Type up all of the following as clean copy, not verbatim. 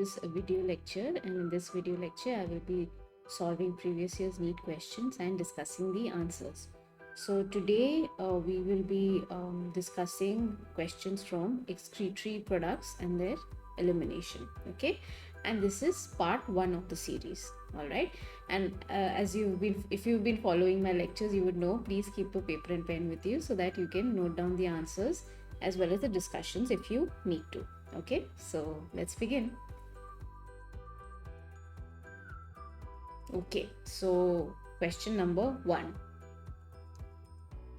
is a video lecture, and in this video lecture I will be solving previous year's NEET questions and discussing the answers. So today we will be discussing questions from excretory products and their elimination. Okay, and this is part 1 of the series. All right, and if you've been following my lectures, you would know, please keep a paper and pen with you so that you can note down the answers as well as the discussions if you need to. Okay, so let's begin. Okay, so question number 1.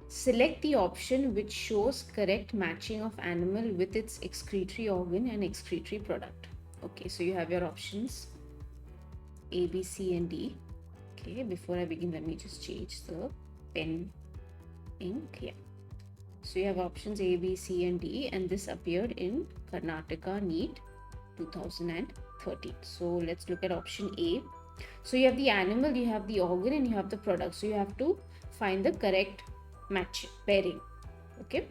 Select the option which shows correct matching of animal with its excretory organ and excretory product. Okay, so you have your options A, B, C and D. Okay, before I begin, let me just change the pen ink here. So you have options A, B, C and D, and this appeared in Karnataka NEET 2013. So let's look at option A. So you have the animal, you have the organ and you have the product. So you have to find the correct match pairing. Okay,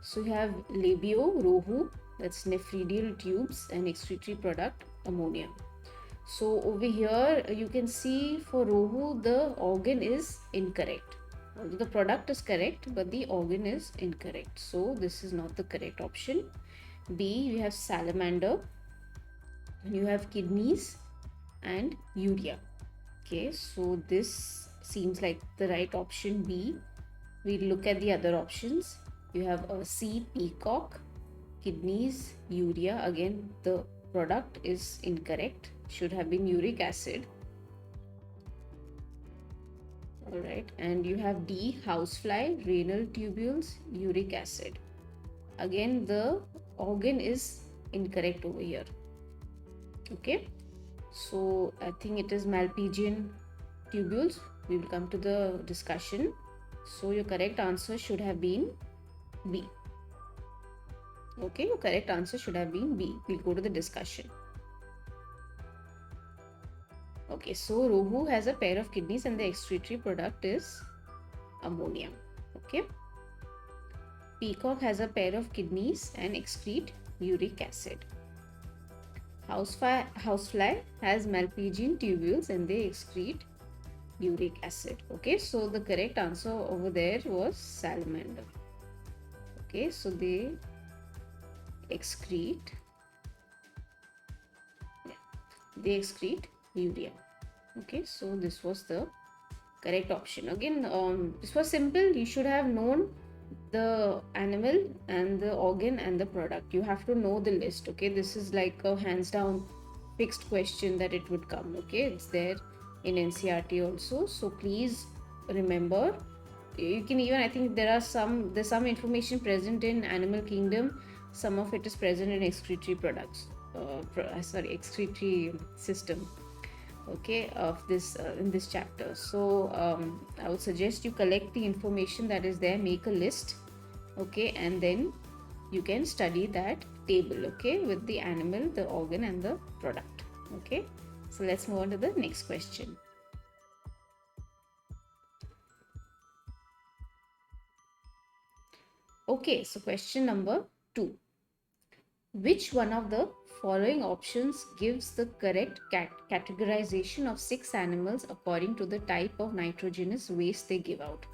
so you have labio, rohu, that's nephridial tubes, and excretory product ammonia. So over here you can see for rohu the organ is incorrect. The product is correct, but the organ is incorrect. So this is not the correct option. B, you have salamander, and you have kidneys and urea. Okay, so this seems like the right option B. We look at the other options. You have a C, peacock, kidneys, urea. Again, the product is incorrect. Should have been uric acid. Alright, and you have D, housefly, renal tubules, uric acid. Again, the organ is incorrect over here. Okay, so I think it is Malpighian tubules. We will come to the discussion. So your correct answer should have been B. Okay, your correct answer should have been B. We'll go to the discussion. Okay, so rohu has a pair of kidneys and the excretory product is ammonia. Okay, peacock has a pair of kidneys and excrete uric acid. Housefly has Malpighian tubules and they excrete uric acid. Okay, so the correct answer over there was salamander. Okay, so they excrete urea. Okay, so this was the correct option. Again, this was simple. You should have known the animal and the organ and the product. You have to know the list. Okay, this is like a hands down fixed question that it would come. Okay, it's there in NCERT also, so please remember. You can even, I think there's some information present in animal kingdom. Some of it is present in excretory products, excretory system, okay, of this in this chapter. So I would suggest you collect the information that is there, make a list, okay, and then you can study that table, okay, with the animal, the organ and the product. Okay, so let's move on to the next question. Okay, so question number 2. Which one of the following options gives the correct categorization of 6 animals according to the type of nitrogenous waste they give out?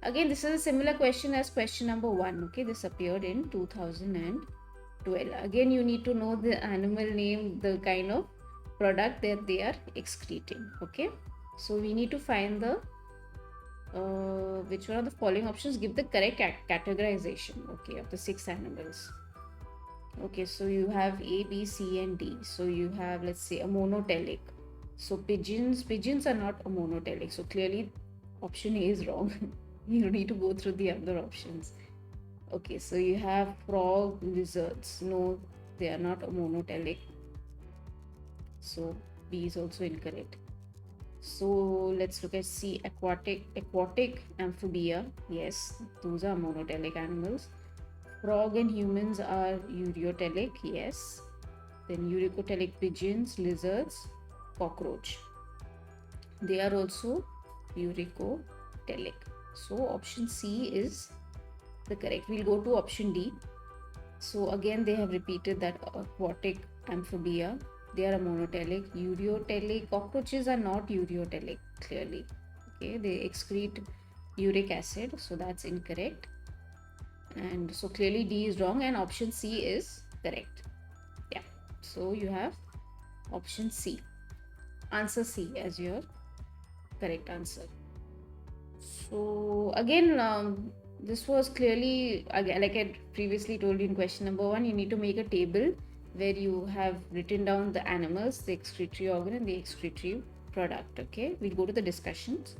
Again, this is a similar question as question number 1. Okay, this appeared in 2012. Again, you need to know the animal name, the kind of product that they are excreting. Okay, so we need to find the which one of the following options give the correct categorization, okay, of the 6 animals. Okay, so you have A, B, C and D. So you have, let's say, a monotelic. So pigeons are not a monotelic. So clearly option A is wrong. You need to go through the other options. Okay, so you have frog, lizards. No, they are not a monotelic. So B is also incorrect. So let's look at C, aquatic amphibia. Yes, those are monotelic animals. Frog and humans are urotelic. Yes. Then uricotelic pigeons, lizards, cockroach. They are also uricotelic. So option C is the correct. We'll go to option D. So again, they have repeated that aquatic amphibia. they are a monotelic. Ureotelic, cockroaches are not ureotelic, clearly. Okay, they excrete uric acid, so that's incorrect. And so clearly D is wrong and option C is correct. Yeah, so you have option C, answer C as your correct answer. So again, this was clearly, again, like I previously told you in question number 1, you need to make a table where you have written down the animals, the excretory organ and the excretory product. Okay, we'll go to the discussions.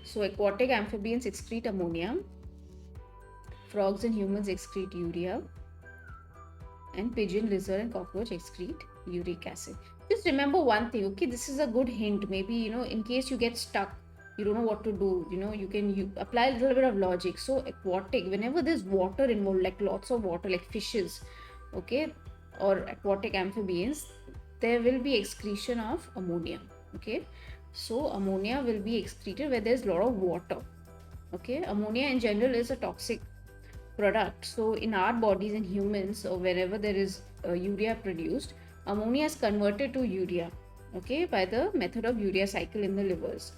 So aquatic amphibians excrete ammonia, frogs and humans excrete urea, and pigeon, lizard and cockroach excrete uric acid. Just remember one thing, okay, this is a good hint. Maybe, you know, in case you get stuck, you don't know what to do, you know, you can apply a little bit of logic. So aquatic, whenever there's water involved, like lots of water, like fishes, okay, or aquatic amphibians, there will be excretion of ammonia. Okay, so ammonia will be excreted where there's a lot of water. Okay, ammonia in general is a toxic product. So in our bodies, in humans, or wherever there is urea produced, ammonia is converted to urea, okay, by the method of urea cycle in the livers.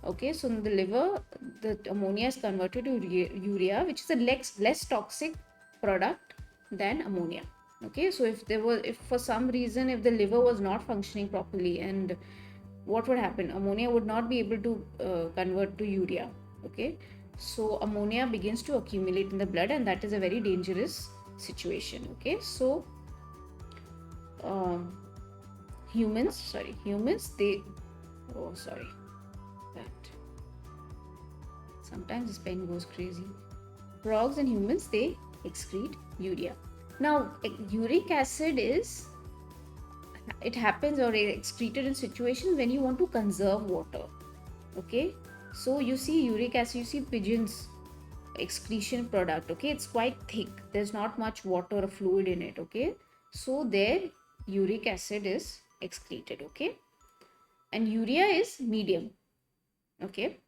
Okay, so in the liver, the ammonia is converted to urea, which is a less toxic product than ammonia. Okay, so if for some reason, if the liver was not functioning properly, and what would happen, ammonia would not be able to convert to urea. Okay, so ammonia begins to accumulate in the blood, and that is a very dangerous situation. Okay, so um, humans, they, oh sorry, that sometimes this pen goes crazy. Frogs and humans, they excrete urea. Now uric acid is, it happens or excreted in situations when you want to conserve water. Okay, so you see uric acid, you see pigeons excretion product. Okay, it's quite thick, there's not much water or fluid in it. Okay, so there uric acid is excreted. Okay, and urea is medium. Okay,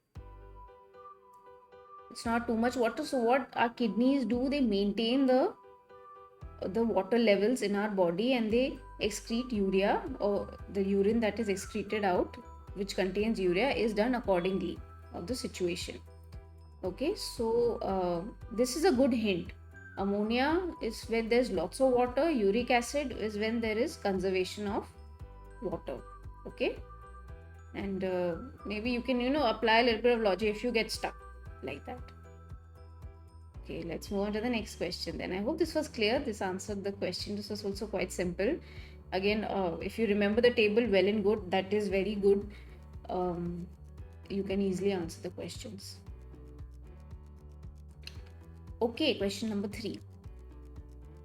it's not too much water. So what our kidneys do, they maintain the water levels in our body, and they excrete urea, or the urine that is excreted out which contains urea is done accordingly of the situation. Okay, so this is a good hint. Ammonia is when there's lots of water, uric acid is when there is conservation of water. Okay, and maybe you can, you know, apply a little bit of logic if you get stuck like that. Okay, let's move on to the next question then. I hope this was clear. This answered the question. This was also quite simple. Again, if you remember the table, well and good. That is very good. You can easily answer the questions. Okay, question number 3.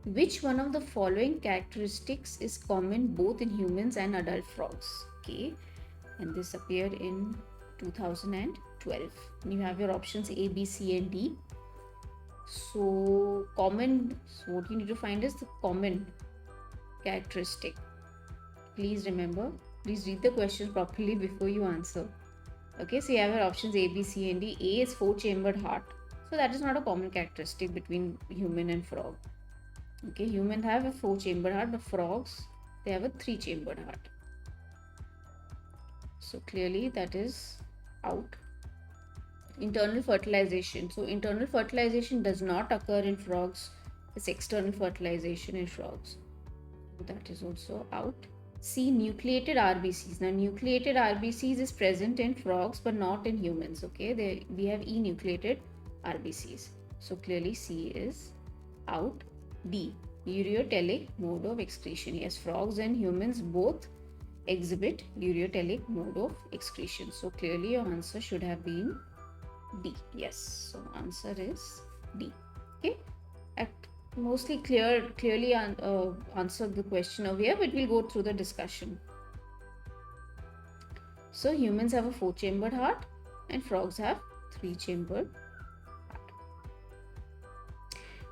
Which one of the following characteristics is common both in humans and adult frogs? Okay, and this appeared in 2012. You have your options A, B, C, and D. So common, so what you need to find is the common characteristic. Please remember, please read the questions properly before you answer. Okay, so you have your options A, B, C, and D. A is 4-chambered heart. So that is not a common characteristic between human and frog. Okay, humans have a 4-chambered heart, but frogs, they have a 3-chambered heart. So clearly that is out. Internal fertilization. So internal fertilization does not occur in frogs. It's external fertilization in frogs. That is also out. C, nucleated RBCs. Now nucleated RBCs is present in frogs but not in humans. Okay, we have enucleated RBCs. So clearly C is out. D, ureotelic mode of excretion. Yes, frogs and humans both exhibit ureotelic mode of excretion. So clearly your answer should have been D. Yes, so answer is D. Okay, mostly clearly answered the question over here, but we'll go through the discussion. So humans have a 4-chambered heart and frogs have 3-chambered heart.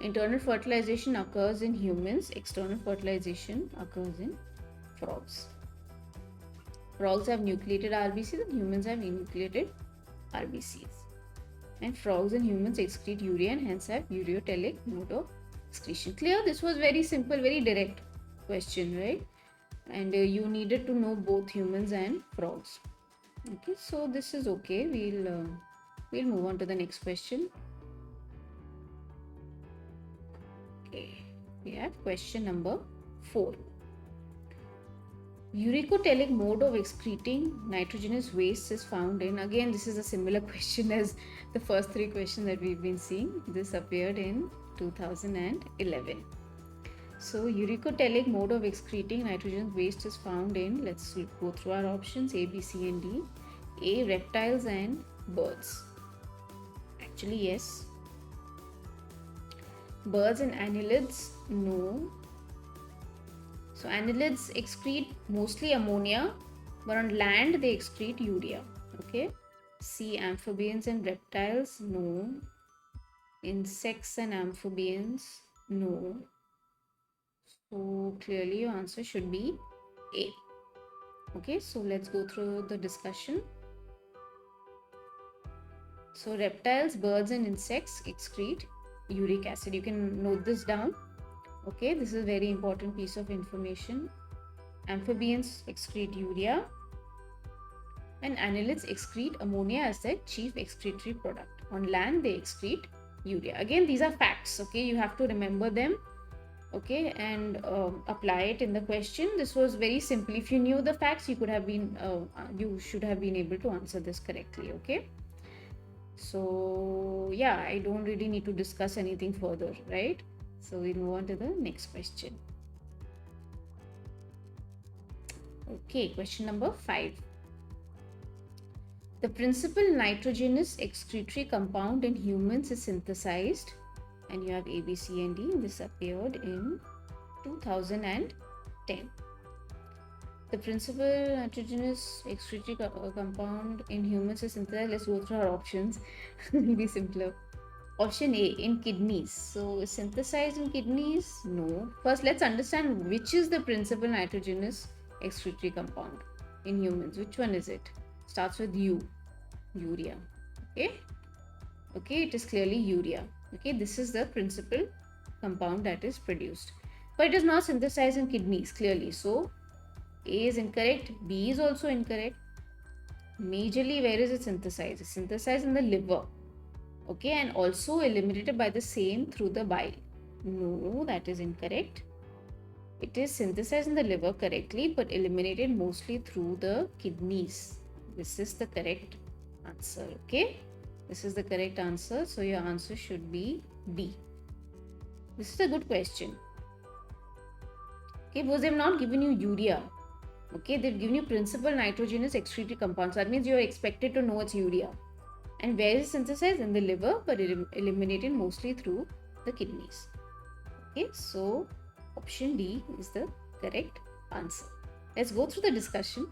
Internal fertilization occurs in humans, external fertilization occurs in frogs. Frogs have nucleated RBCs and humans have enucleated RBCs. And frogs and humans excrete urea and hence have ureotelic mode of excretion. Clear? This was very simple, very direct. question, right? And you needed to know both humans and frogs. Okay, so this is okay. We'll move on to the next question. Okay, we have question number 4. Uricotelic mode of excreting nitrogenous waste is found in, again this is a similar question as the first 3 questions that we've been seeing. This appeared in 2011. So uricotelic mode of excreting nitrogen waste is found in, let's go through our options, A, B, C and D. A, reptiles and birds. Actually yes. Birds and annelids, no. So annelids excrete mostly ammonia, but on land they excrete urea. Okay. C, amphibians and reptiles, no. Insects and amphibians, no. So clearly your answer should be A. Okay, so let's go through the discussion. So reptiles, birds and insects excrete uric acid. You can note this down. Okay, this is a very important piece of information. Amphibians excrete urea and annelids excrete ammonia as their chief excretory product. On land, they excrete urea. Again, these are facts. Okay, you have to remember them. Okay, and apply it in the question. This was very simple. If you knew the facts, you should have been able to answer this correctly. Okay. So yeah, I don't really need to discuss anything further, right? So we'll move on to the next question. Okay, question number 5. The principal nitrogenous excretory compound in humans is synthesized, and you have A, B, C and D. This appeared in 2010. The principal nitrogenous excretory compound in humans is synthesized. Let's go through our options. It'll be simpler. Option A, in kidneys. So synthesized in kidneys? No. First, let's understand which is the principal nitrogenous excretory compound in humans. Which one is it? Starts with U. Urea. Okay. Okay, it is clearly urea. Okay, this is the principal compound that is produced. But it is not synthesized in kidneys, clearly. So A is incorrect. B is also incorrect. Majorly, where is it synthesized? It's synthesized in the liver. Okay, and also eliminated by the same through the bile. No, that is incorrect. It is synthesized in the liver correctly, but eliminated mostly through the kidneys. This is the correct answer. Okay, this is the correct answer. So your answer should be D. This is a good question. Okay, because they've not given you urea. Okay, they've given you principal nitrogenous excretory compounds. That means you are expected to know it's urea. And where is it synthesized? In the liver, but eliminated mostly through the kidneys. Okay, so option D is the correct answer. Let's go through the discussion.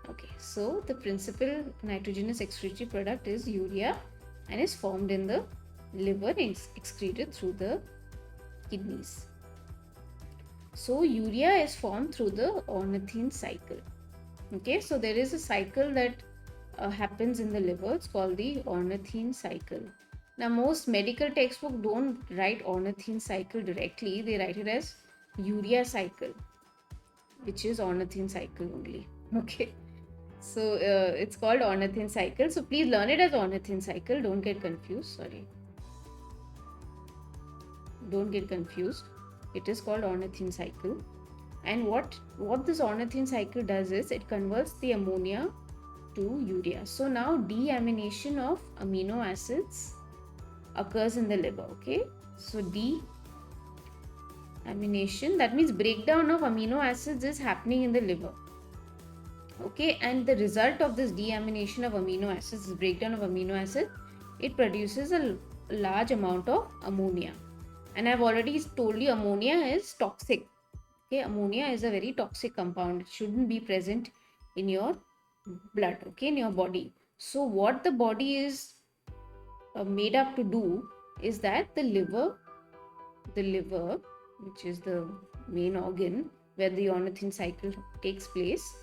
Okay, so the principal nitrogenous excretory product is urea and is formed in the liver and excreted through the kidneys. So urea is formed through the ornithine cycle. Okay, so there is a cycle that happens in the liver. It's called the ornithine cycle. Now most medical textbooks don't write ornithine cycle directly. They write it as urea cycle, which is ornithine cycle only. Okay, so it's called ornithine cycle. So please learn it as ornithine cycle. Don't get confused. Sorry. Don't get confused. It is called ornithine cycle. And what this ornithine cycle does is it converts the ammonia to urea. So now deamination of amino acids occurs in the liver. Okay, so deamination, that means breakdown of amino acids is happening in the liver. Okay, and the result of this deamination of amino acids, this breakdown of amino acid, it produces a large amount of ammonia. And I've already told you ammonia is toxic. Okay, ammonia is a very toxic compound. It shouldn't be present in your blood, okay, in your body. So what the body is made up to do is that the liver, which is the main organ where the ornithine cycle takes place,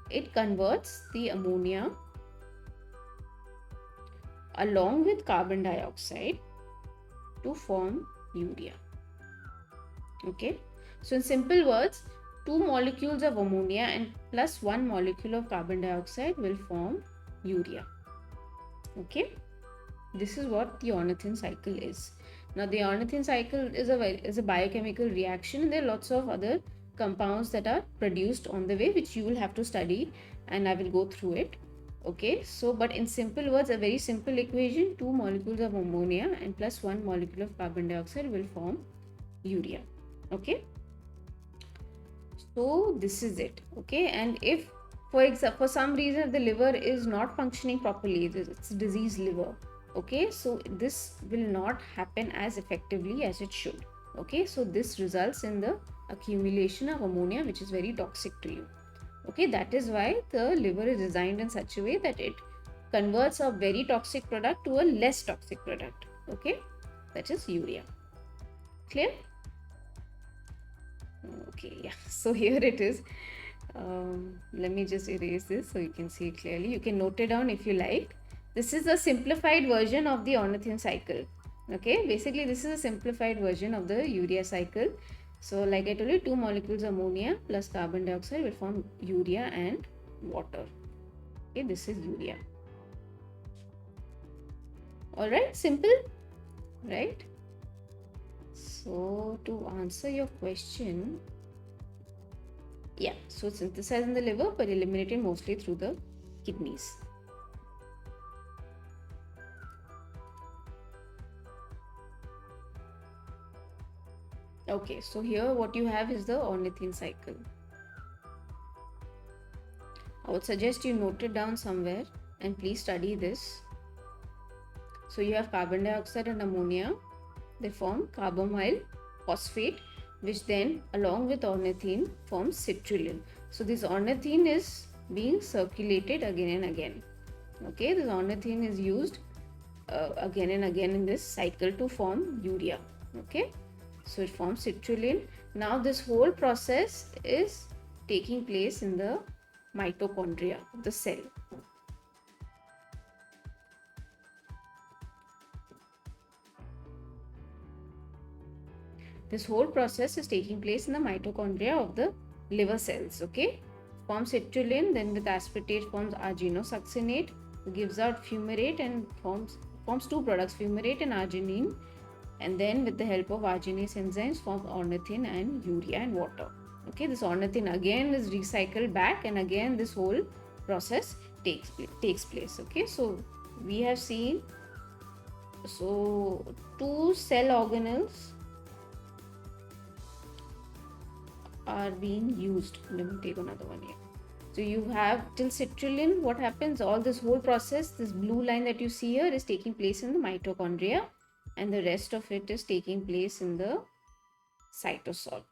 it converts the ammonia along with carbon dioxide to form urea. Okay, so in simple words, two molecules of ammonia and plus one molecule of carbon dioxide will form urea. Okay, this is what the ornithine cycle is. Now the ornithine cycle is a biochemical reaction. There are lots of other compounds that are produced on the way, which you will have to study, and I will go through it. Okay, so but in simple words, a very simple equation, two molecules of ammonia and plus one molecule of carbon dioxide will form urea. Okay, so this is it. Okay, and if for example for some reason the liver is not functioning properly, it's diseased liver, okay, so this will not happen as effectively as it should. Okay, so this results in the accumulation of ammonia, which is very toxic to you. Okay, that is why the liver is designed in such a way that it converts a very toxic product to a less toxic product. Okay, that is urea. Clear? Okay, yeah, so here it is. Let me just erase this so you can see it clearly. You can note it down if you like. This is a simplified version of the ornithine cycle. Okay, basically this is a simplified version of the urea cycle. So like I told you, two molecules of ammonia plus carbon dioxide will form urea and water. Okay, this is urea. Alright, simple, right? So to answer your question, yeah, so synthesized in the liver but eliminated mostly through the kidneys. Okay, so here what you have is the ornithine cycle. I would suggest you note it down somewhere and please study this. So you have carbon dioxide and ammonia. They form carbamyl phosphate, which then along with ornithine forms citrulline. So this ornithine is being circulated again and again. Okay, this ornithine is used again and again in this cycle to form urea. Okay, so it forms citrulline. Now this whole process is taking place in the mitochondria of the cell. This whole process is taking place in the mitochondria of the liver cells. Okay, forms citrulline, then with aspartate forms arginosuccinate, gives out fumarate and forms two products, fumarate and arginine, and then with the help of arginase enzymes forms ornithine and urea and water. Okay, this ornithine again is recycled back and again this whole process takes place. Okay, so we have seen, so two cell organelles are being used. Let me take another one here. So you have till citrulline, what happens, all this whole process, this blue line that you see here is taking place in the mitochondria and the rest of it is taking place in the cytosol.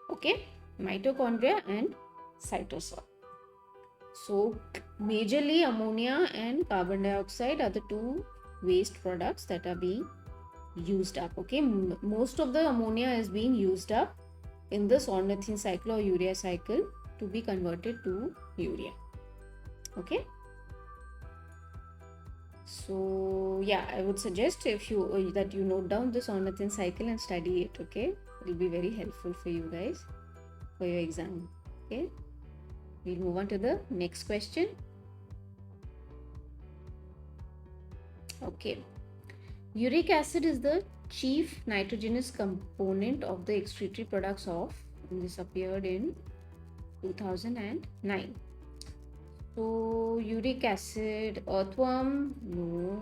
Okay, mitochondria and cytosol. So majorly ammonia and carbon dioxide are the two waste products that are being used up. Okay, most of the ammonia is being used up in this ornithine cycle or urea cycle to be converted to urea. Okay, so yeah, I would suggest if you that you note down this ornithine cycle and study it. Okay, it will be very helpful for you guys for your exam. Okay, we'll move on to the next question. Okay, uric acid is the chief nitrogenous component of the excretory products of, and this appeared in 2009. So uric acid, earthworm, no.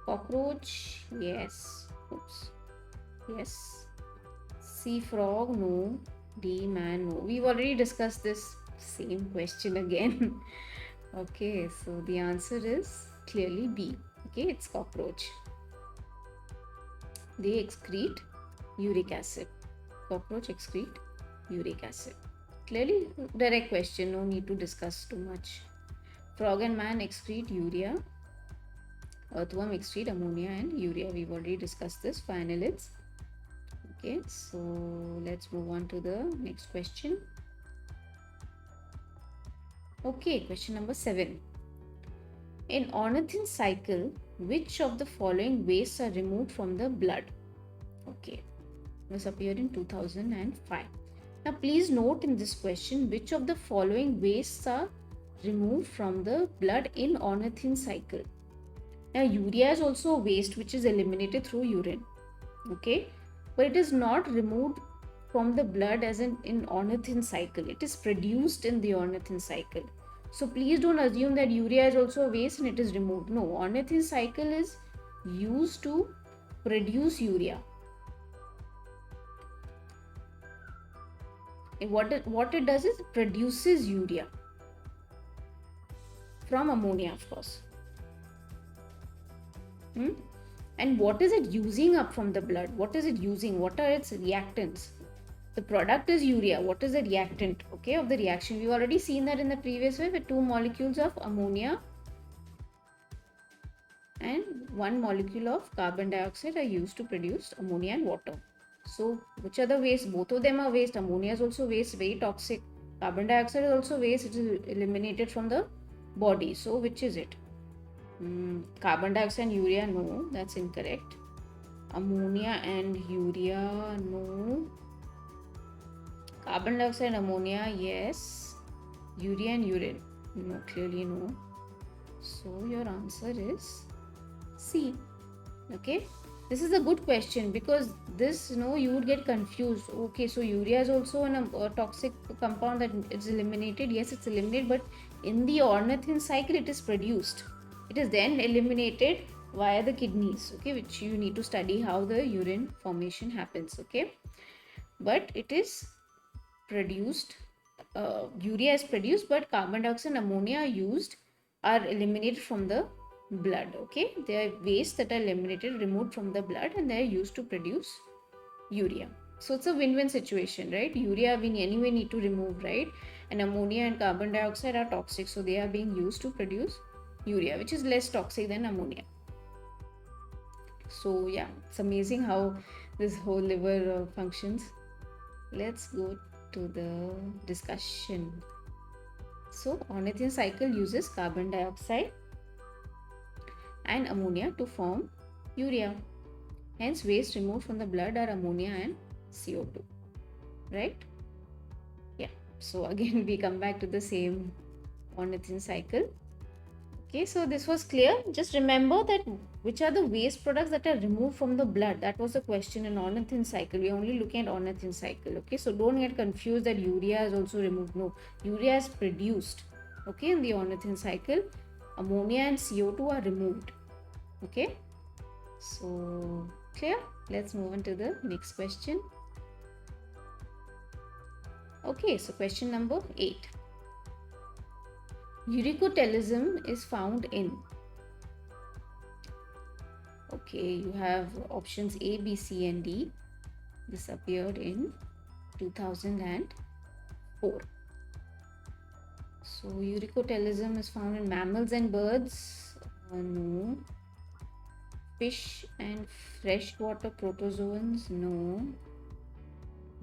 Cockroach, yes. Oops. Yes. Sea frog, no. D man, no. We've already discussed this same question again. Okay, so the answer is clearly B. Okay, it's cockroach. They excrete uric acid. Cockroach excrete uric acid. Clearly direct question, no need to discuss too much. Frog and man excrete urea. Earthworm excrete ammonia and urea. We've already discussed this for annelids. Okay, so let's move on to the next question. Okay, question number 7. In ornithine cycle, which of the following wastes are removed from the blood? Okay, this appeared in 2005. Now please note in this question, which of the following wastes are removed from the blood in ornithine cycle? Now urea is also a waste which is eliminated through urine, okay, but it is not removed from the blood as in ornithine cycle. It is produced in the ornithine cycle. So please don't assume that urea is also a waste and it is removed. No, ornithine cycle is used to produce urea. And what it does is it produces urea from ammonia, of course. And what is it using up from the blood? What is it using? What are its reactants? The product is urea. What is the reactant, okay, of the reaction? We've already seen that in the previous way, with 2 molecules of ammonia and 1 molecule of carbon dioxide are used to produce ammonia and water. So which are the waste? Both of them are waste. Ammonia is also waste, very toxic. Carbon dioxide is also waste. It is eliminated from the body. So which is it? Carbon dioxide and urea, no, that's incorrect. Ammonia and urea, no. Carbon dioxide and ammonia, yes. Urea and urine, no, clearly no. So your answer is C. Okay, this is a good question because this, you would get confused. Okay, so urea is also a toxic compound that is eliminated. Yes, it's eliminated, but in the ornithine cycle it is produced. It is then eliminated via the kidneys, okay, which you need to study how the urine formation happens, okay. But it is produced, urea is produced, but carbon dioxide and ammonia are eliminated from the blood, okay. They are waste that are eliminated, removed from the blood, and they are used to produce urea. So it's a win-win situation, right? Urea we anyway need to remove, right? And ammonia and carbon dioxide are toxic, so they are being used to produce urea, which is less toxic than ammonia. So yeah, it's amazing how this whole liver functions. Let's go to the discussion. So ornithine cycle uses carbon dioxide and ammonia to form urea. Hence waste removed from the blood are ammonia and CO2, right? Yeah, so again we come back to the same ornithine cycle. Okay, so this was clear. Just remember that which are the waste products that are removed from the blood. That was the question in ornithine cycle. We are only looking at ornithine cycle. Okay, so don't get confused that urea is also removed. No, urea is produced. Okay, in the ornithine cycle, ammonia and CO2 are removed. Okay, so clear. Let's move on to the next question. Okay, so question number 8. Uricotalism is found in. Okay, you have options A, B, C, and D. This appeared in 2004. So, uricotalism is found in mammals and birds. No. Fish and freshwater protozoans. No.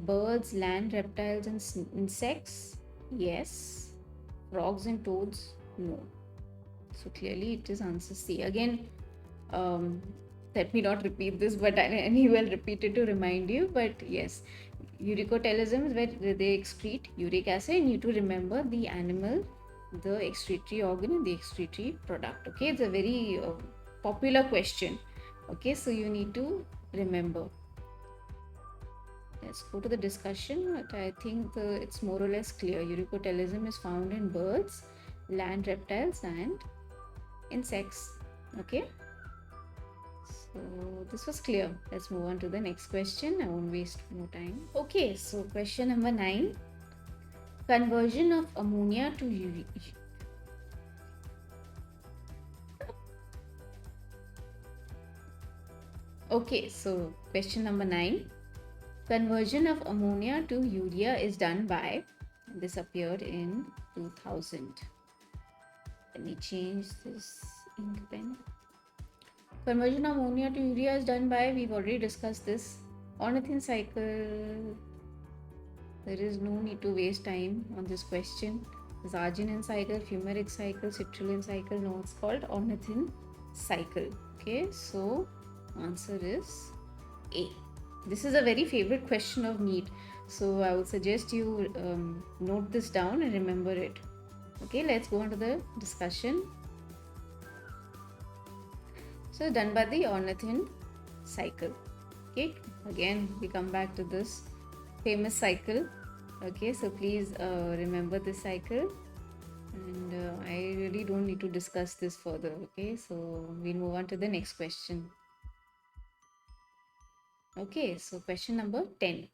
Birds, land reptiles, and insects. Yes. Frogs and toads, no. So clearly it is answer C. Again, let me not repeat this, but I will repeat it to remind you. But yes, uricotalism is where they excrete uric acid. You need to remember the animal, the excretory organ, and the excretory product. Okay, it's a very popular question. Okay, so you need to remember. Let's go to the discussion, but I think it's more or less clear. Uricotalism is found in birds, land reptiles, and insects. Okay, so this was clear. Let's move on to the next question. I won't waste more time. Okay, so question number 9. Conversion of ammonia to urea. Okay, so question number 9. Conversion of ammonia to urea is done by, this appeared in 2000. Let me change this ink pen. Conversion of ammonia to urea is done by, we've already discussed this, ornithine cycle. There is no need to waste time on this question. There's arginine cycle, fumaric cycle, citrulline cycle. No, it's called ornithine cycle. Okay, so answer is A. This is a very favorite question of NEET, so I would suggest you note this down and remember it. Okay, let's go on to the discussion. So done by the Ornithin cycle. Okay, again we come back to this famous cycle. Okay, so please remember this cycle, and I really don't need to discuss this further. Okay, so we'll move on to the next question. Okay, so question number 10.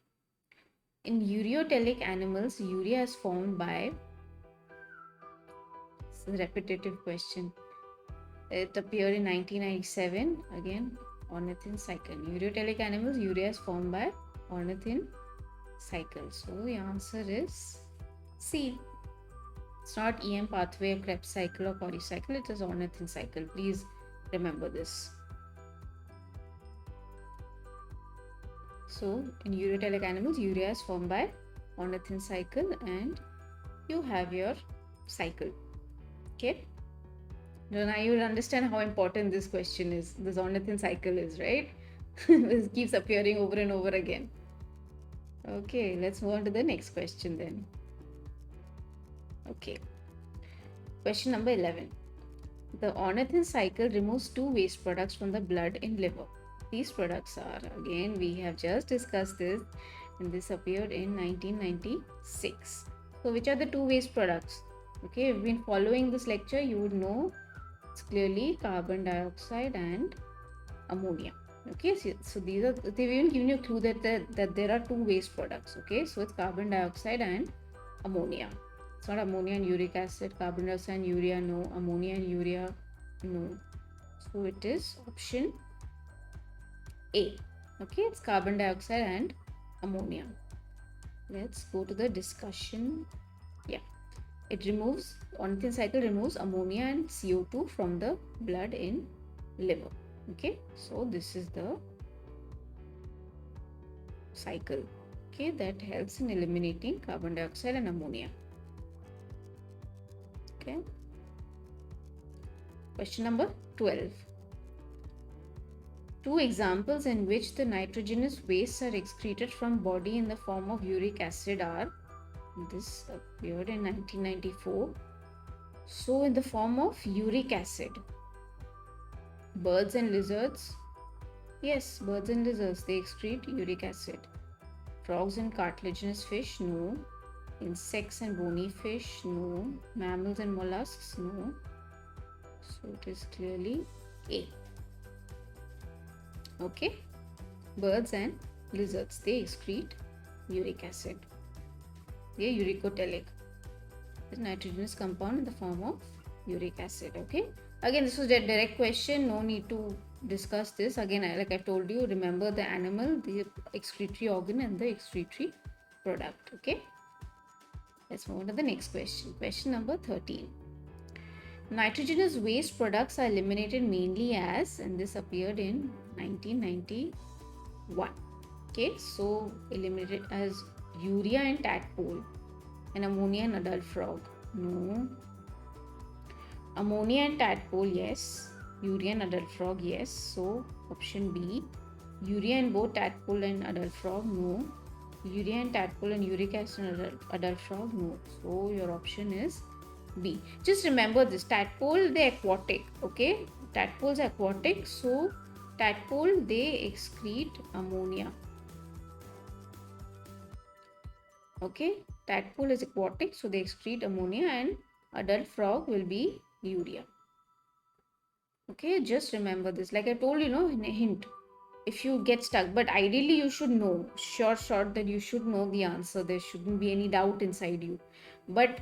In ureotelic animals, urea is formed by, it's a repetitive question. It appeared in 1997, again, ornithine cycle. Ureotelic animals, urea is formed by ornithine cycle. So the answer is C. It's not EM pathway, Krebs cycle or Cori cycle, it is ornithine cycle. Please remember this. So in ureotelic animals, urea is formed by ornithine cycle, and you have your cycle. Okay. Now you'll understand how important this question is. This ornithine cycle is, right? This keeps appearing over and over again. Okay, let's move on to the next question then. Okay. Question number 11. The ornithine cycle removes two waste products from the blood in liver. These products are, again, we have just discussed this, and this appeared in 1996. So which are the two waste products? Okay, if you've been following this lecture, you would know it's clearly carbon dioxide and ammonia. Okay, so these are, they've even given you a clue that there are two waste products. Okay, so it's carbon dioxide and ammonia. It's not ammonia and uric acid, carbon dioxide and urea, no. Ammonia and urea, no. So it is option A. Okay, it's carbon dioxide and ammonia. Let's go to the discussion. Yeah, it removes, ornithine cycle removes ammonia and CO2 from the blood in liver. Okay, so this is the cycle, okay, that helps in eliminating carbon dioxide and ammonia. Okay, question number 12. Two examples in which the nitrogenous wastes are excreted from body in the form of uric acid are, this appeared in 1994. So in the form of uric acid, birds and lizards, yes, birds and lizards, they excrete uric acid. Frogs and cartilaginous fish, no. Insects and bony fish, no. Mammals and mollusks, no. So it is clearly A. Okay, birds and lizards, they excrete uric acid. They are uricotelic. It's a nitrogenous compound in the form of uric acid. Okay, again, this was a direct question, no need to discuss this. Again, like I told you, remember the animal, the excretory organ, and the excretory product. Okay, let's move on to the next question. Question number 13. Nitrogenous waste products are eliminated mainly as, and this appeared in 1991. Okay, so eliminated as urea and tadpole, and ammonia and adult frog, no. Ammonia and tadpole, yes. Urea and adult frog, yes. So option B. Urea and both tadpole and adult frog, no. Urea and tadpole and uric acid and adult frog, no. So your option is B. Just remember this, tadpole, they're aquatic. Okay, tadpoles are aquatic, so tadpole, they excrete ammonia. Okay, tadpole is aquatic, so they excrete ammonia, and adult frog will be urea. Okay, just remember this. Like I told you, in a hint, if you get stuck, but ideally you should know, sure that you should know the answer. There shouldn't be any doubt inside you. But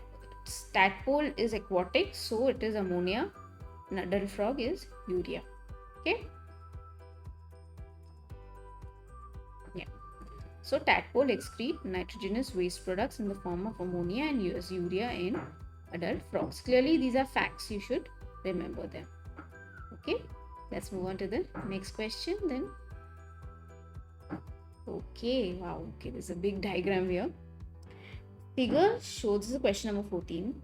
tadpole is aquatic, so it is ammonia, and adult frog is urea. Okay. Yeah. So tadpole excrete nitrogenous waste products in the form of ammonia and use urea in adult frogs. Clearly, these are facts. You should remember them. Okay. Let's move on to the next question then. Okay. Wow. Okay. There's a big diagram here. Figure shows, this is question number 14.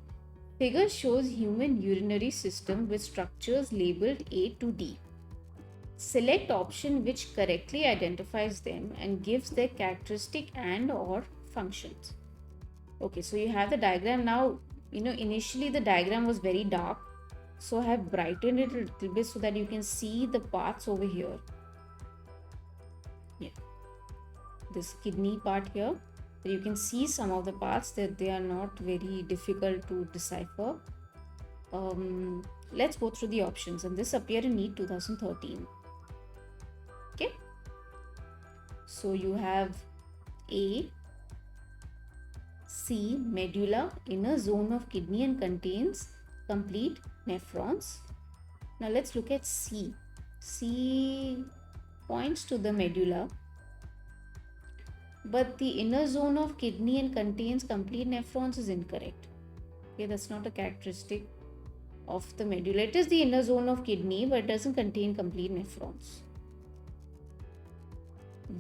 Figure shows human urinary system with structures labeled A to D. Select option which correctly identifies them and gives their characteristic and or functions. Okay, so you have the diagram now. Initially the diagram was very dark, so I have brightened it a little bit so that you can see the parts over here. Yeah, this kidney part here, you can see some of the parts that they are not very difficult to decipher. Let's go through the options, and this appeared in NEET 2013. Okay, so you have A, C, medulla, inner zone of kidney and contains complete nephrons. Now let's look at C. C points to the medulla, but the inner zone of kidney and contains complete nephrons is incorrect. Okay, that's not a characteristic of the medulla. It is the inner zone of kidney, but it doesn't contain complete nephrons.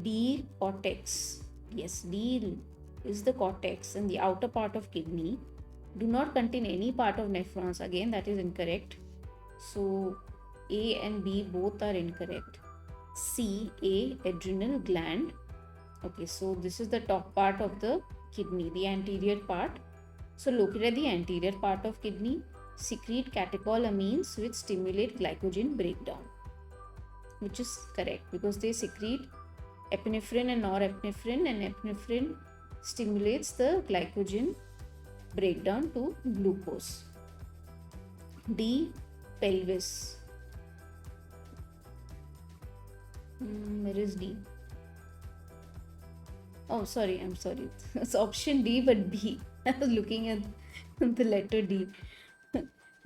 D, cortex. Yes, D is the cortex and the outer part of kidney do not contain any part of nephrons. Again, that is incorrect. So A and B both are incorrect. C, A, adrenal gland. Okay, so this is the top part of the kidney, the anterior part. So located at the anterior part of kidney, secrete catecholamines which stimulate glycogen breakdown, which is correct because they secrete epinephrine and norepinephrine, and epinephrine stimulates the glycogen breakdown to glucose. D, pelvis. Where is D? Oh, sorry, I'm sorry. It's option D, but B. I was looking at the letter D.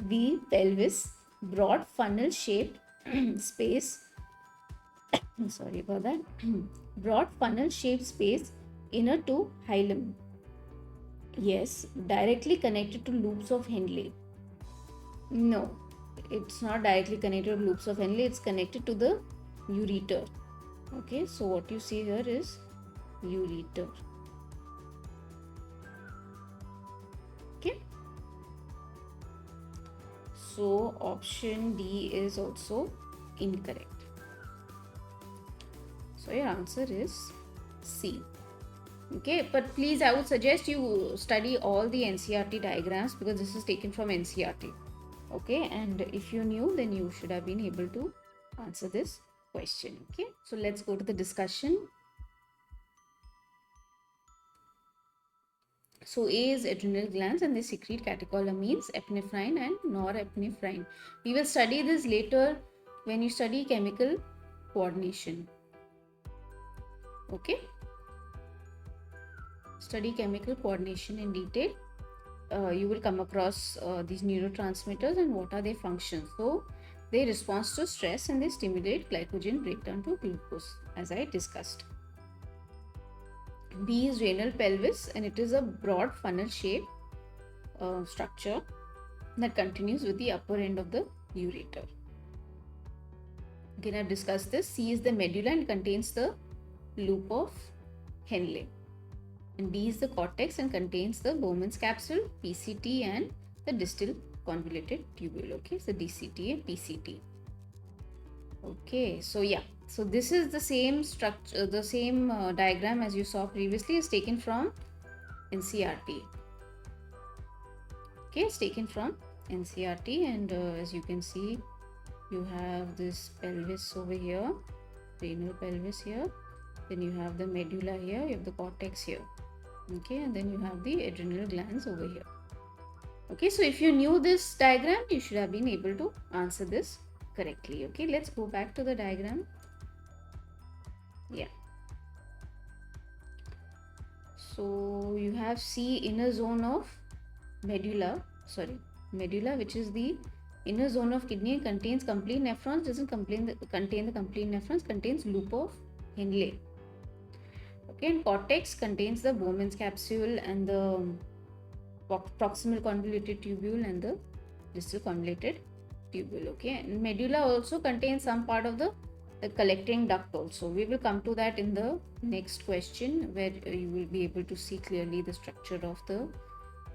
B, pelvis, broad funnel shaped space. Sorry about that. Broad funnel shaped space inner to hilum. Yes, directly connected to loops of Henle. No, it's not directly connected to loops of Henle, it's connected to the ureter. Okay, so what you see here is ureter. Okay, so option D is also incorrect. So your answer is C. Okay, but please, I would suggest you study all the NCERT diagrams because this is taken from NCERT. Okay, and if you knew, then you should have been able to answer this question. Okay, so let's go to the discussion. So A is adrenal glands and they secrete catecholamines, epinephrine and norepinephrine. We will study this later when you study chemical coordination. Okay, study chemical coordination in detail. You will come across these neurotransmitters and what are their functions. So they respond to stress and they stimulate glycogen breakdown to glucose, as I discussed. B is renal pelvis and it is a broad funnel shape structure that continues with the upper end of the ureter. Again, I've discussed this. C is the medulla and contains the loop of Henle. And D is the cortex and contains the Bowman's capsule, PCT, and the distal convoluted tubule. Okay, so DCT and PCT. Okay, so yeah, so this is the same structure, the same diagram as you saw previously is taken from NCERT. Okay, it's taken from NCERT, and as you can see, you have this pelvis over here, renal pelvis here, then you have the medulla here, you have the cortex here. Okay, and then you have the adrenal glands over here. Okay, so if you knew this diagram, you should have been able to answer this correctly. Okay, let's go back to the diagram. Yeah, so you have C, inner zone of medulla, which is the inner zone of kidney, contains complete nephrons, doesn't contain the complete nephrons, contains loop of Henle. Okay, and cortex contains the Bowman's capsule and the proximal convoluted tubule and the distal convoluted tubule. Okay, and medulla also contains some part of the collecting duct also. We will come to that in the next question where you will be able to see clearly the structure of the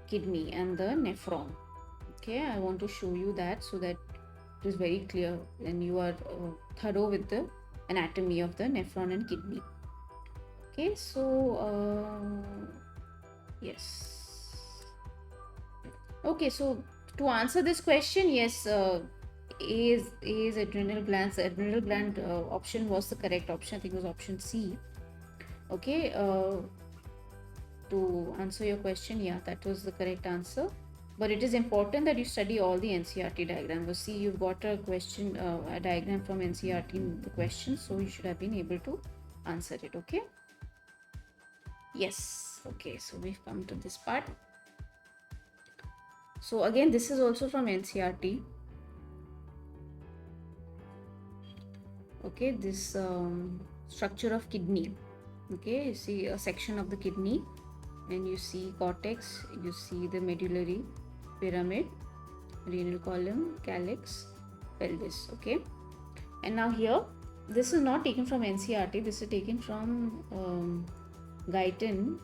kidney and the nephron. Okay, I want to show you that so that it is very clear and you are thorough with the anatomy of the nephron and kidney. Okay, so yes. Okay, so to answer this question, yes, A is adrenal glands. The adrenal gland option was the correct option. I think it was option C. Okay, to answer your question, yeah, that was the correct answer. But it is important that you study all the NCERT diagrams. So see, you've got a question, a diagram from NCERT in the question, so you should have been able to answer it. Okay. Yes. Okay. So we've come to this part. So again, this is also from NCERT. Okay, this structure of kidney. Okay, you see a section of the kidney, and you see cortex, you see the medullary pyramid, renal column, calyx, pelvis. Okay, and now here, this is not taken from NCERT. This is taken from Guyton,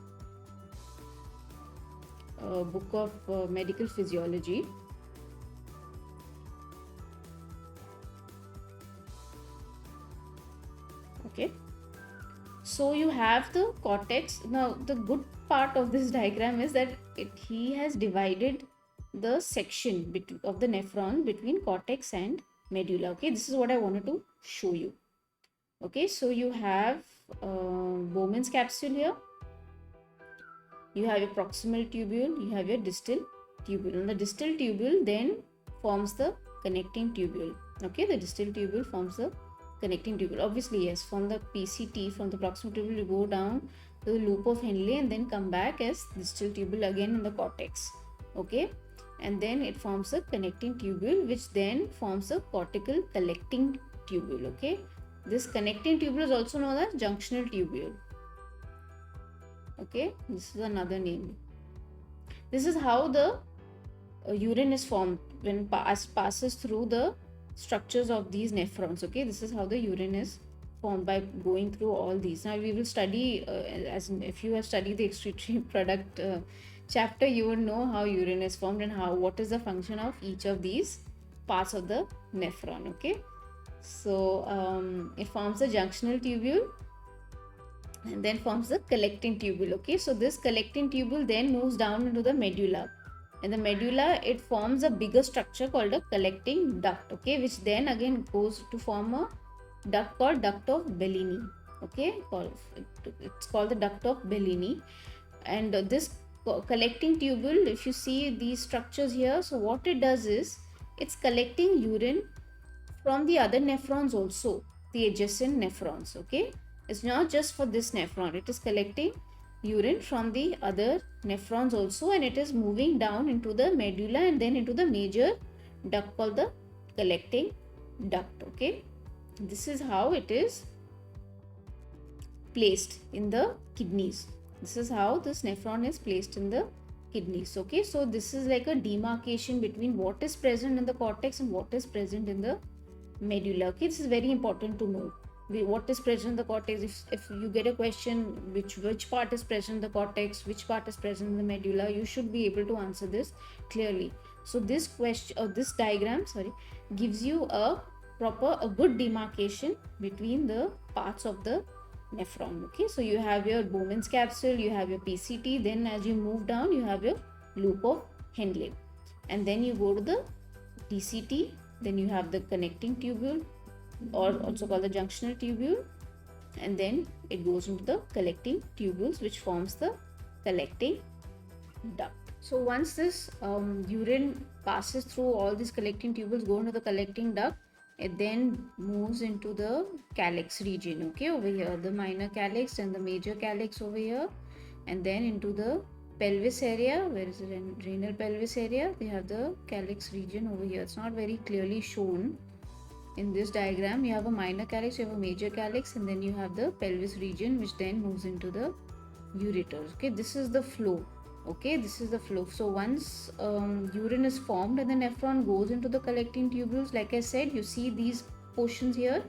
book of medical physiology. Okay, so you have the cortex. Now the good part of this diagram is that he has divided the section of the nephron between cortex and medulla. Okay, this is what I wanted to show you. Okay, so you have Bowman's capsule here, you have your proximal tubule, you have your distal tubule, and the distal tubule then forms the connecting tubule. Okay, the distal tubule forms the connecting tubule. Obviously, yes, from the PCT, from the proximal tubule, you go down to the loop of Henle and then come back as distal tubule again in the cortex. Okay, and then it forms a connecting tubule, which then forms a cortical collecting tubule. Okay, this connecting tubule is also known as junctional tubule. Okay, this is another name. This is how the urine is formed when passes through the structures of these nephrons. Okay, this is how the urine is formed by going through all these. Now we will study as if you have studied the excretory product chapter, you will know how urine is formed and what is the function of each of these parts of the nephron. Okay, so it forms a junctional tubule and then forms the collecting tubule. Okay, so this collecting tubule then moves down into the medulla. In the medulla, it forms a bigger structure called a collecting duct. Okay, which then again goes to form a duct called duct of Bellini. Okay, it's called the duct of Bellini. And this collecting tubule, if you see these structures here, so what it does is it's collecting urine from the other nephrons also, the adjacent nephrons. Okay, it's not just for this nephron, it is collecting urine from the other nephrons also, and it is moving down into the medulla and then into the major duct called the collecting duct. Okay, this is how it is placed in the kidneys. This is how this nephron is placed in the kidneys. Okay, so this is like a demarcation between what is present in the cortex and what is present in the medulla. Okay, this is very important to know what is present in the cortex. If you get a question which part is present in the cortex, which part is present in the medulla, you should be able to answer this clearly. So this question or this diagram gives you a good demarcation between the parts of the nephron. Okay, so you have your Bowman's capsule, you have your PCT, then as you move down you have your loop of Henle, and then you go to the DCT, then you have the connecting tubule, or also called the junctional tubule, and then it goes into the collecting tubules, which forms the collecting duct. So once this urine passes through all these collecting tubules, go into the collecting duct, it then moves into the calyx region. Okay, over here the minor calyx and the major calyx over here, and then into the pelvis area. Where is the renal pelvis area? They have the calyx region over here. It's not very clearly shown in this diagram. You have a minor calyx, you have a major calyx, and then you have the pelvis region, which then moves into the ureters. Okay, this is the flow. Okay, this is the flow. So once urine is formed and the nephron goes into the collecting tubules, like I said, you see these portions here.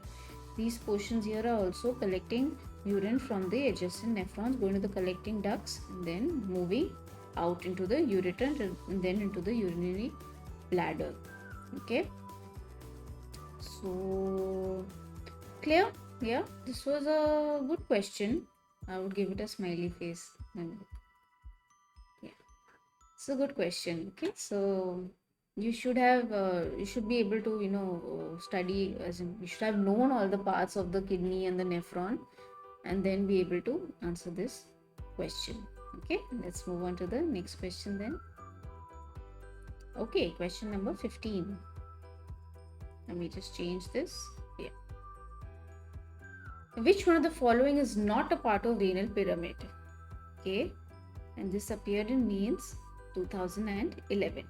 These portions here are also collecting urine from the adjacent nephrons, going to the collecting ducts and then moving out into the ureter and then into the urinary bladder. Okay, so clear? Yeah, this was a good question. I would give it a smiley face. Yeah, it's a good question. Okay, so you should be able to study, as in you should have known all the parts of the kidney and the nephron, and then be able to answer this question. Okay, let's move on to the next question then. Okay, question number 15. Let me just change this. Yeah. Which one of the following is not a part of renal pyramid? Okay, and this appeared in Means 2011.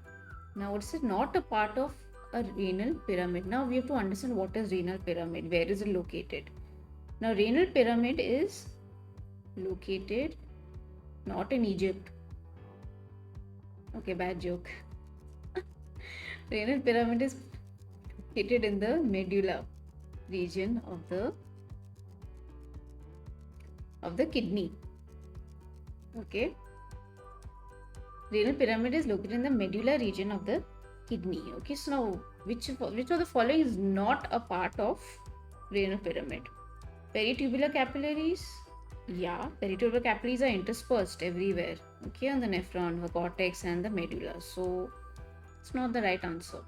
Now, it's not a part of a renal pyramid. Now we have to understand what is renal pyramid. Where is it located? Now, renal pyramid is located not in Egypt. Okay, bad joke. Renal pyramid is located in the medulla region of the kidney. Okay, renal pyramid is located in the medulla region of the kidney. Okay, so now which of the following is not a part of renal pyramid? Peritubular capillaries. Yeah, peritubular capillaries are interspersed everywhere. Okay, on the nephron, the cortex, and the medulla. So it's not the right answer.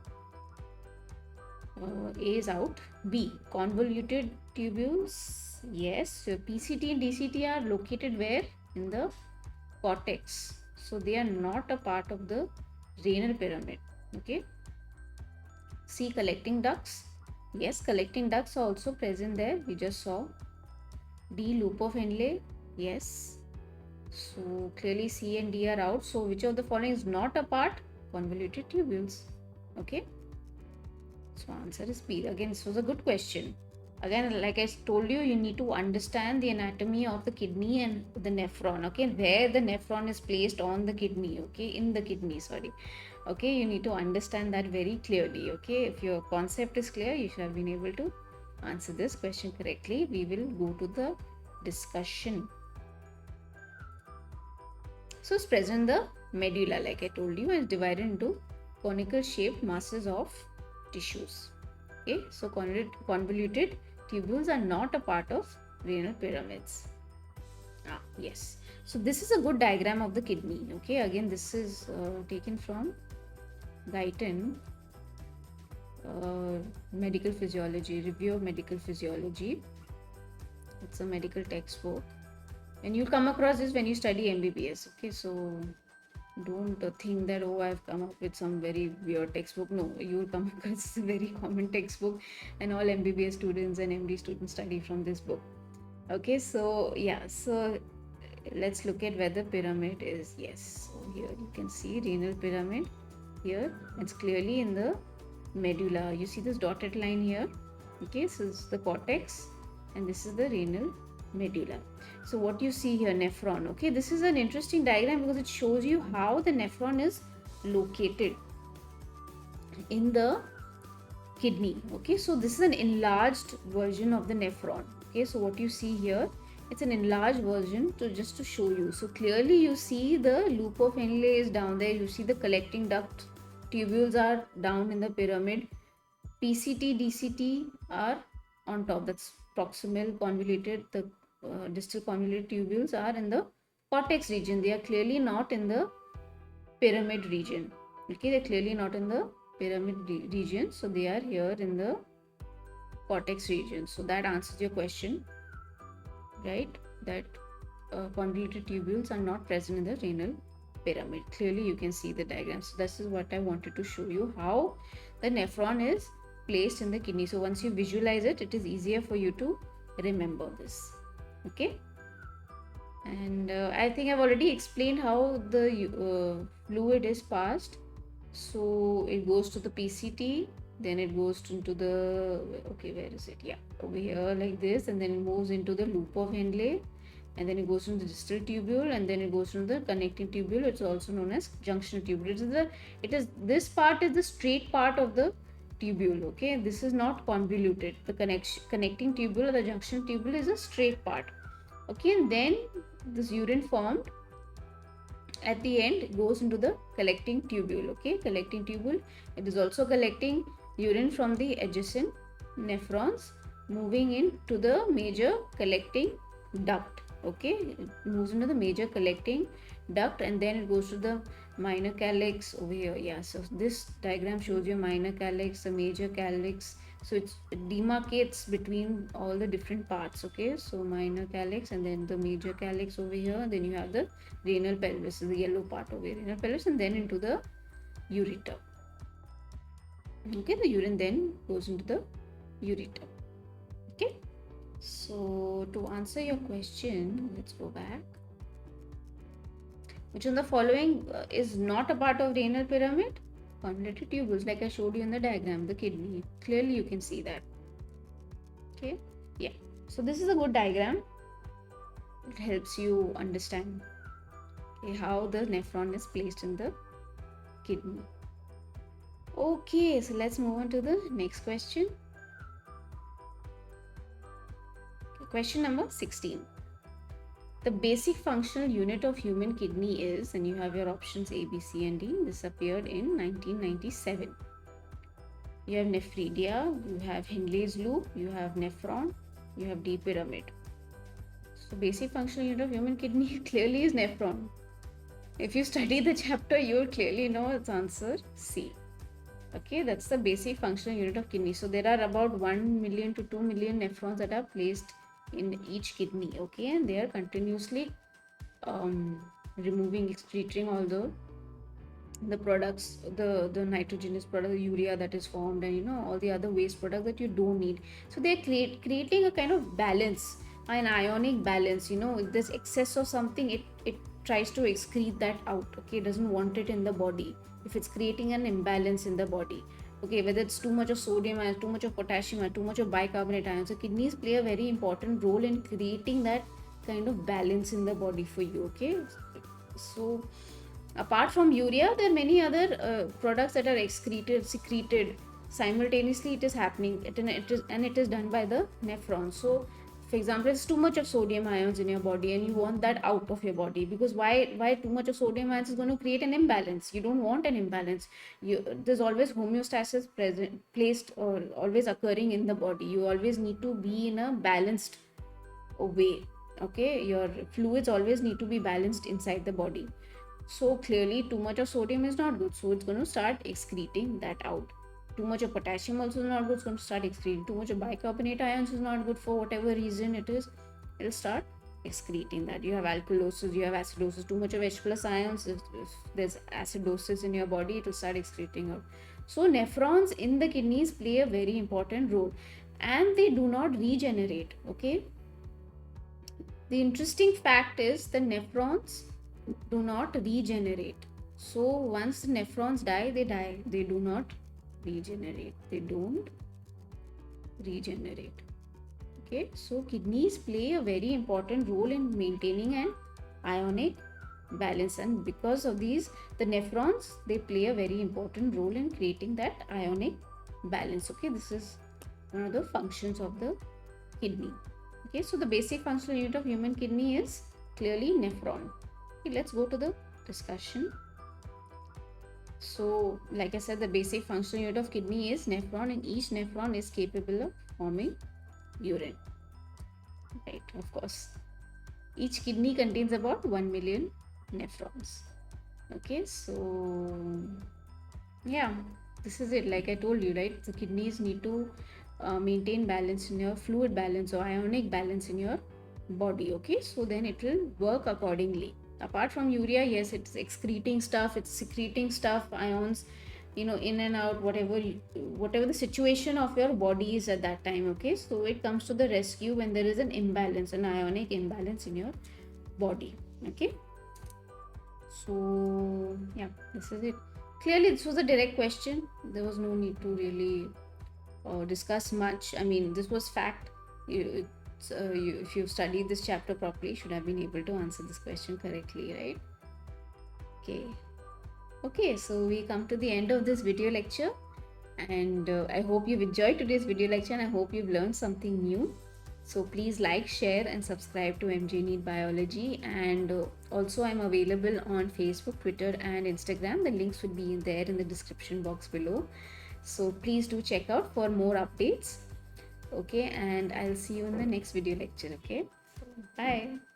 A is out. B, convoluted tubules. Yes, so PCT and DCT are located where? In the cortex. So they are not a part of the renal pyramid. Okay. C, collecting ducts. Yes, collecting ducts are also present there. We just saw. D, loop of Henle. Yes. So clearly C and D are out. So which of the following is not a part? Convoluted tubules. Okay. So answer is B. Again, this was a good question. Again, like I told you, you need to understand the anatomy of the kidney and the nephron. Okay, where the nephron is placed on the kidney. Okay, in the kidney. Sorry. Okay, you need to understand that very clearly. Okay, if your concept is clear, you should have been able to answer this question correctly. We will go to the discussion. So it's present in the medulla, like I told you, and is divided into conical shaped masses of tissues. Okay, so convoluted tubules are not a part of renal pyramids. Yes. So this is a good diagram of the kidney. Okay, again this is taken from Guyton, Medical Physiology, Review of Medical Physiology. It's a medical textbook, and you'll come across this when you study MBBS. Okay, so don't think that, oh, I've come up with some very weird textbook. No, you will come across a very common textbook, and all MBBS students and MD students study from this book. Okay, so yeah, so let's look at where the pyramid is. Yes, so here you can see renal pyramid. Here it's clearly in the medulla. You see this dotted line here. Okay, so this is the cortex, and this is the renal medulla. So what you see here, nephron. Okay, this is an interesting diagram because it shows you how the nephron is located in the kidney. Okay, so this is an enlarged version of the nephron. Okay, so what you see here, it's an enlarged version just to show you. So clearly you see the loop of Henle is down there. You see the collecting duct tubules are down in the pyramid. PCT, DCT are on top. That's proximal convoluted. The distal convoluted tubules are in the cortex region. They are clearly not in the pyramid region. Okay, they're clearly not in the pyramid region. So they are here in the cortex region. So that answers your question, right? That convoluted tubules are not present in the renal pyramid. Clearly you can see the diagram. So this is what I wanted to show you, how the nephron is placed in the kidney. So once you visualize it, it is easier for you to remember this. Okay, and I think I've already explained how the fluid is passed. So it goes to the PCT, then it goes into the, okay, where is it? Yeah, over here like this, and then it moves into the loop of Henle, and then it goes into the distal tubule, and then it goes to the connecting tubule. It's also known as junction tubule. This part is the straight part of the tubule. Okay, this is not convoluted. The connecting tubule or the junction tubule is a straight part. Okay, and then this urine formed, at the end it goes into the collecting tubule. Okay, collecting tubule, it is also collecting urine from the adjacent nephrons, moving into the major collecting duct. Okay, it moves into the major collecting duct, and then it goes to the minor calyx over here. Yeah, so this diagram shows you minor calyx, the major calyx. So it demarcates between all the different parts. Okay, so minor calyx and then the major calyx over here, then you have the renal pelvis, the yellow part over here, renal pelvis, and then into the ureter. Okay, the urine then goes into the ureter. Okay, so to answer your question, let's go back. Which of the following is not a part of renal pyramid? Convoluted tubules, like I showed you in the diagram, the kidney. Clearly you can see that. Okay, yeah. So this is a good diagram. It helps you understand, okay, how the nephron is placed in the kidney. Okay, so let's move on to the next question. Question number 16. The basic functional unit of human kidney is, and you have your options A, B, C, and D. This appeared in 1997. You have nephridia, you have Henle's loop, you have nephron, you have D pyramid. So basic functional unit of human kidney clearly is nephron. If you study the chapter, you will clearly know its answer C. Okay, that's the basic functional unit of kidney. So there are about 1 million to 2 million nephrons that are placed in each kidney. Okay, and they are continuously removing, excreting all the products, the nitrogenous product, the urea that is formed, and all the other waste products that you don't need. So they're creating a kind of balance, an ionic balance. If there's excess of something, it tries to excrete that out. Okay, it doesn't want it in the body if it's creating an imbalance in the body. Okay, whether it's too much of sodium ions, too much of potassium ions, too much of bicarbonate ions. So kidneys play a very important role in creating that kind of balance in the body for you. Okay, so apart from urea, there are many other products that are secreted simultaneously. It is happening, it is done by the nephron. So for example, it's too much of sodium ions in your body and you want that out of your body, because why too much of sodium ions is going to create an imbalance. You don't want an imbalance. There's always homeostasis placed or always occurring in the body. You always need to be in a balanced way. Okay, your fluids always need to be balanced inside the body. So clearly too much of sodium is not good, so it's going to start excreting that out. Too much of potassium also is not good, it's going to start excreting. Too much of bicarbonate ions is not good, for whatever reason it is, it'll start excreting that. You have alkalosis, you have acidosis. Too much of H plus ions, if there's acidosis in your body, it will start excreting out. So nephrons in the kidneys play a very important role, and they do not regenerate. Okay, the interesting fact is the nephrons do not regenerate. So once the nephrons die, they do not regenerate. They don't regenerate. Okay, so kidneys play a very important role in maintaining an ionic balance, and because of these, the nephrons, they play a very important role in creating that ionic balance. Okay, this is one of the functions of the kidney. Okay, so the basic functional unit of human kidney is clearly nephron. Okay, let's go to the discussion. So like I said, the basic functional unit of kidney is nephron, and each nephron is capable of forming urine. Right, of course. Each kidney contains about 1 million nephrons. Okay, so yeah, this is it. Like I told you, right, the kidneys need to maintain balance in your fluid balance or ionic balance in your body. Okay, so then it will work accordingly. Apart from urea, yes, it's excreting stuff, it's secreting stuff, ions, in and out, whatever the situation of your body is at that time. Okay, so it comes to the rescue when there is an imbalance, an ionic imbalance in your body. Okay, so yeah, this is it. Clearly this was a direct question. There was no need to really discuss much. I mean, this was fact. If you've studied this chapter properly, you should have been able to answer this question correctly, right? Okay, so we come to the end of this video lecture, and I hope you've enjoyed today's video lecture, and I hope you've learned something new. So please like, share, and subscribe to MJ Need Biology. And also, I'm available on Facebook, Twitter, and Instagram. The links would be there in the description box below. So please do check out for more updates. Okay, and I'll see you in the next video lecture. Okay, bye.